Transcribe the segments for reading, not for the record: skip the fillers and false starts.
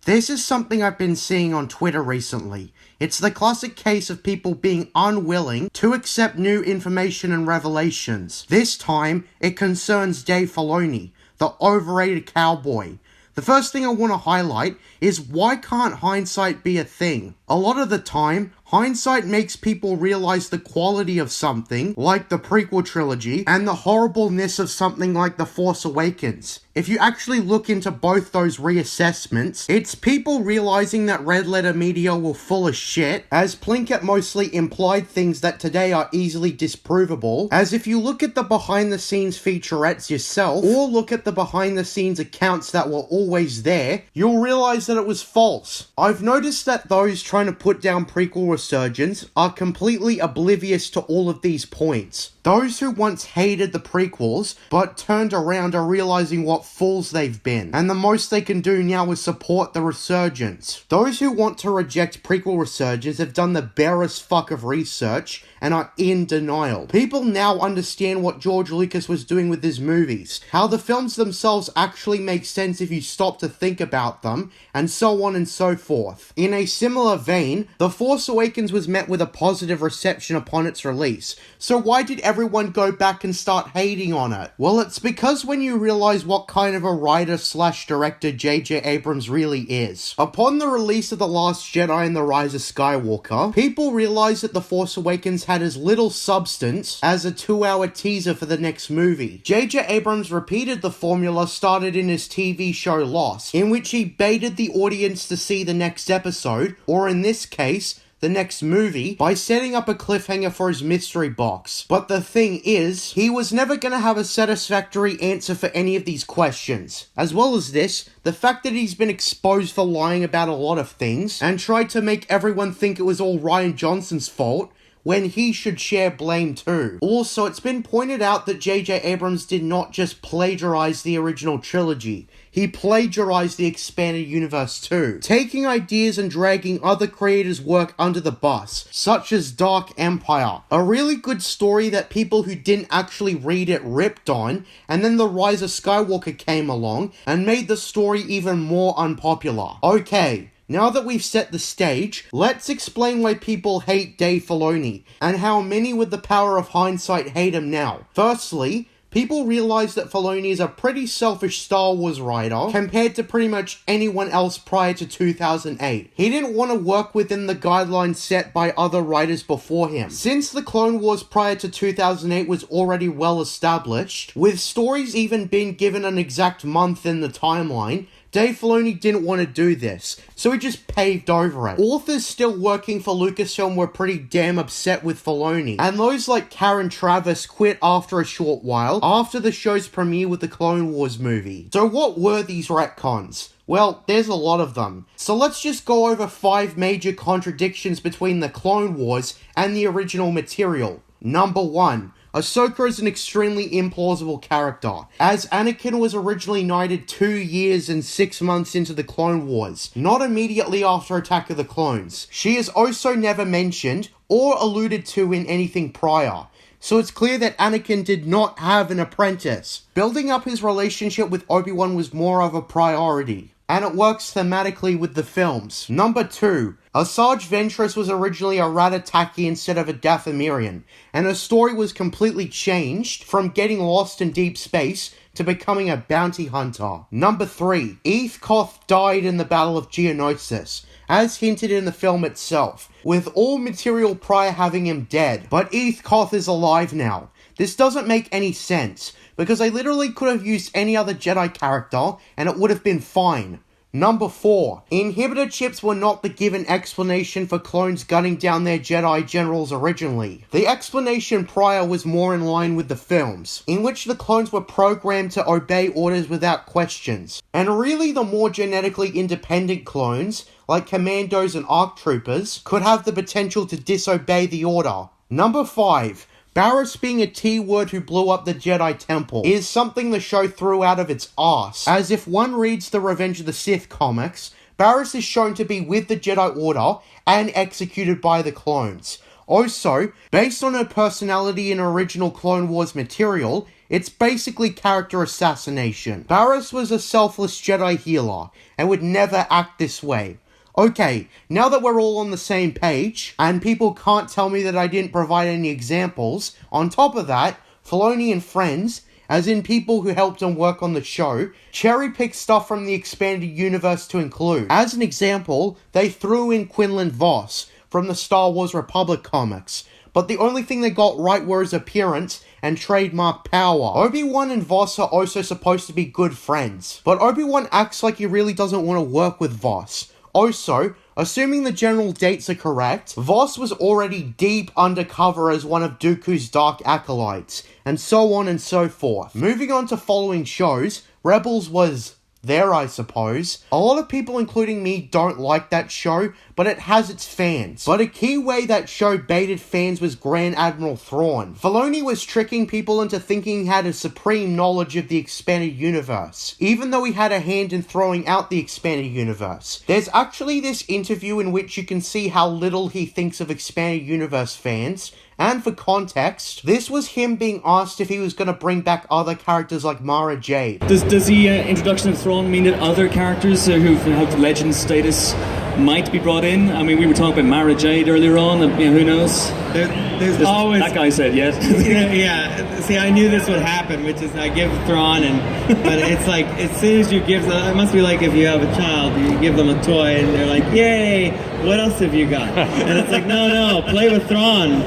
This is something I've been seeing on Twitter recently. It's the classic case of people being unwilling to accept new information and revelations. This time, it concerns Dave Filoni, the overrated cowboy. The first thing I want to highlight is why can't hindsight be a thing? A lot of the time, hindsight makes people realize the quality of something, like the prequel trilogy, and the horribleness of something like The Force Awakens. If you actually look into both those reassessments, it's people realizing that red letter media were full of shit, as Plinkett mostly implied things that today are easily disprovable, as if you look at the behind the scenes featurettes yourself, or look at the behind the scenes accounts that were always there, you'll realize that it was false. I've noticed that those trying to put down prequel resurgence are completely oblivious to all of these points. Those who once hated the prequels, but turned around are realizing what fools they've been, and the most they can do now is support the resurgence. Those who want to reject prequel resurgence have done the barest fuck of research and are in denial. People now understand what George Lucas was doing with his movies, how the films themselves actually make sense if you stop to think about them, and so on and so forth. In a similar vein, The Force Awakens was met with a positive reception upon its release, so why did everyone go back and start hating on it? Well, it's because when you realize what kind of a writer/director J.J. Abrams really is. Upon the release of The Last Jedi and The Rise of Skywalker, people realized that The Force Awakens had as little substance as a 2-hour teaser for the next movie. J.J. Abrams repeated the formula started in his TV show Lost, in which he baited the audience to see the next episode, or in this case, the next movie, by setting up a cliffhanger for his mystery box. But the thing is, he was never going to have a satisfactory answer for any of these questions. As well as this, the fact that he's been exposed for lying about a lot of things, and tried to make everyone think it was all Rian Johnson's fault, when he should share blame too. Also, it's been pointed out that J.J. Abrams did not just plagiarize the original trilogy, he plagiarized the expanded universe too, taking ideas and dragging other creators' work under the bus, such as Dark Empire, a really good story that people who didn't actually read it ripped on, and then The Rise of Skywalker came along and made the story even more unpopular. Okay, now that we've set the stage, let's explain why people hate Dave Filoni, and how many with the power of hindsight hate him now. Firstly, people realize that Filoni is a pretty selfish Star Wars writer compared to pretty much anyone else prior to 2008. He didn't want to work within the guidelines set by other writers before him. Since the Clone Wars prior to 2008 was already well established, with stories even being given an exact month in the timeline, Dave Filoni didn't want to do this, so he just paved over it. Authors still working for Lucasfilm were pretty damn upset with Filoni, and those like Karen Travis quit after a short while, after the show's premiere with the Clone Wars movie. So what were these retcons? Well, there's a lot of them. So let's just go over 5 major contradictions between the Clone Wars and the original material. Number 1. Ahsoka is an extremely implausible character, as Anakin was originally knighted 2 years and 6 months into the Clone Wars, not immediately after Attack of the Clones. She is also never mentioned or alluded to in anything prior, so it's clear that Anakin did not have an apprentice. Building up his relationship with Obi-Wan was more of a priority, and it works thematically with the films. Number 2. Asajj Ventress was originally a Ratataki instead of a Dathomirian, and her story was completely changed from getting lost in deep space to becoming a bounty hunter. Number 3. Eeth Koth died in the Battle of Geonosis, as hinted in the film itself, with all material prior having him dead, but Eeth Koth is alive now. This doesn't make any sense, because they literally could have used any other Jedi character and it would have been fine. Number 4. Inhibitor chips were not the given explanation for clones gunning down their Jedi generals originally. The explanation prior was more in line with the films, in which the clones were programmed to obey orders without questions. And really the more genetically independent clones, like Commandos and ARC Troopers, could have the potential to disobey the order. Number 5. Barest being a T-word who blew up the Jedi Temple is something the show threw out of its arse, as if one reads the Revenge of the Sith comics, Barest is shown to be with the Jedi Order and executed by the clones. Also, based on her personality in original Clone Wars material, It's basically character assassination. Barest was a selfless Jedi healer, and would never act this way. Okay, now that we're all on the same page, and people can't tell me that I didn't provide any examples, on top of that, Filoni and friends, as in people who helped him work on the show, cherry-picked stuff from the expanded universe to include. As an example, they threw in Quinlan Vos from the Star Wars Republic comics, but the only thing they got right were his appearance and trademark power. Obi-Wan and Vos are also supposed to be good friends, but Obi-Wan acts like he really doesn't want to work with Vos. Also, assuming the general dates are correct, Vos was already deep undercover as one of Dooku's dark acolytes, and so on and so forth. Moving on to following shows, Rebels was there, I suppose. A lot of people, including me, don't like that show, but it has its fans. But a key way that show baited fans was Grand Admiral Thrawn. Filoni was tricking people into thinking he had a supreme knowledge of the expanded universe, even though he had a hand in throwing out the expanded universe. There's actually this interview in which you can see how little he thinks of expanded universe fans. And for context, this was him being asked if he was going to bring back other characters like Mara Jade. Does the introduction of Thrawn mean that other characters who have legend status might be brought in? I mean, we were talking about Mara Jade earlier on, and who knows? There's always... That guy said yes. Yeah, see, I knew this would happen, which is I give Thrawn, but it's like, as soon as you give them, it must be like if you have a child, you give them a toy, and they're like, yay, what else have you got? And it's like, no, play with Thrawn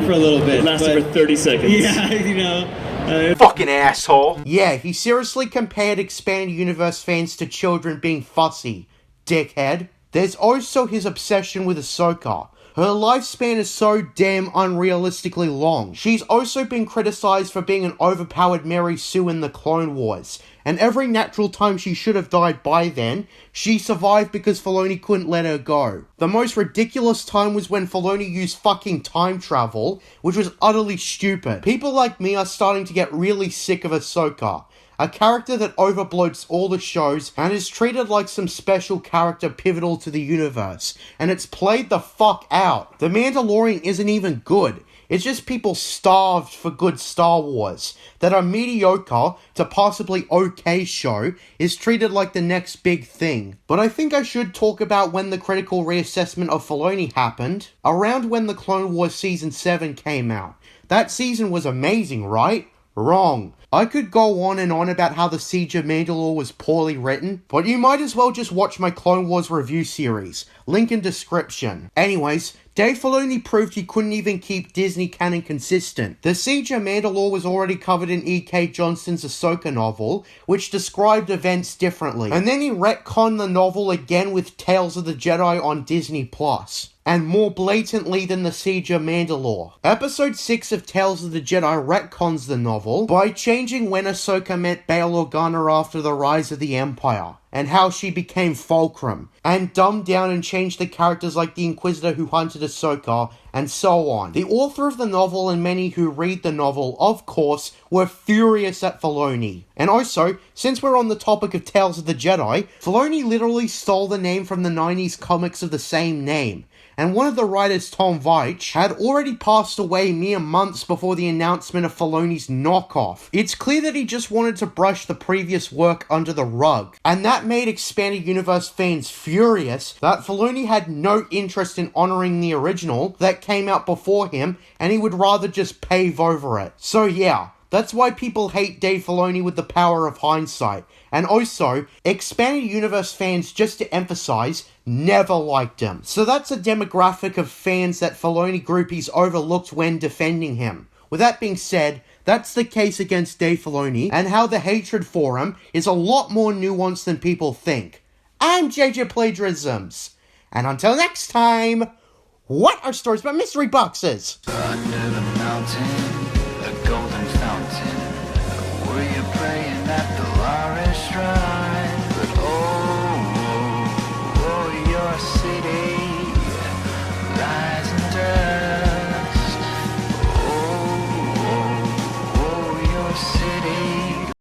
for a little bit. It lasted for 30 seconds. Yeah, fucking asshole. Yeah, he seriously compared expanded universe fans to children being fussy. Dickhead. There's also his obsession with Ahsoka. Her lifespan is so damn unrealistically long. She's also been criticized for being an overpowered Mary Sue in the Clone Wars, and every natural time she should have died by then, she survived because Filoni couldn't let her go. The most ridiculous time was when Filoni used fucking time travel, which was utterly stupid. People like me are starting to get really sick of Ahsoka, a character that overbloats all the shows and is treated like some special character pivotal to the universe, and it's played the fuck out. The Mandalorian isn't even good. It's just people starved for good Star Wars. That a mediocre to possibly okay show is treated like the next big thing. But I think I should talk about when the critical reassessment of Filoni happened, around when the Clone Wars Season 7 came out. That season was amazing, right? Wrong. I could go on and on about how the Siege of Mandalore was poorly written, but you might as well just watch my Clone Wars review series. Link in description. Anyways, Dave Filoni proved he couldn't even keep Disney canon consistent. The Siege of Mandalore was already covered in E.K. Johnston's Ahsoka novel, which described events differently. And then he retconned the novel again with Tales of the Jedi on Disney+. And more blatantly than the Siege of Mandalore. Episode 6 of Tales of the Jedi retcons the novel by changing when Ahsoka met Bail Organa after the rise of the Empire, and how she became Fulcrum, and dumbed down and changed the characters like the Inquisitor who hunted Ahsoka, and so on. The author of the novel and many who read the novel, of course, were furious at Filoni. And also, since we're on the topic of Tales of the Jedi, Filoni literally stole the name from the 90s comics of the same name. And one of the writers, Tom Veitch, had already passed away mere months before the announcement of Filoni's knockoff. It's clear that he just wanted to brush the previous work under the rug, and that made Expanded Universe fans furious that Filoni had no interest in honouring the original that came out before him, and he would rather just pave over it. So yeah, that's why people hate Dave Filoni with the power of hindsight. And also, Expanded Universe fans, just to emphasize, never liked him. So that's a demographic of fans that Filoni groupies overlooked when defending him. With that being said, that's the case against Dave Filoni, and how the hatred for him is a lot more nuanced than people think. I'm JJ Plagiarisms, and until next time, what are stories about mystery boxes? Under the mountain.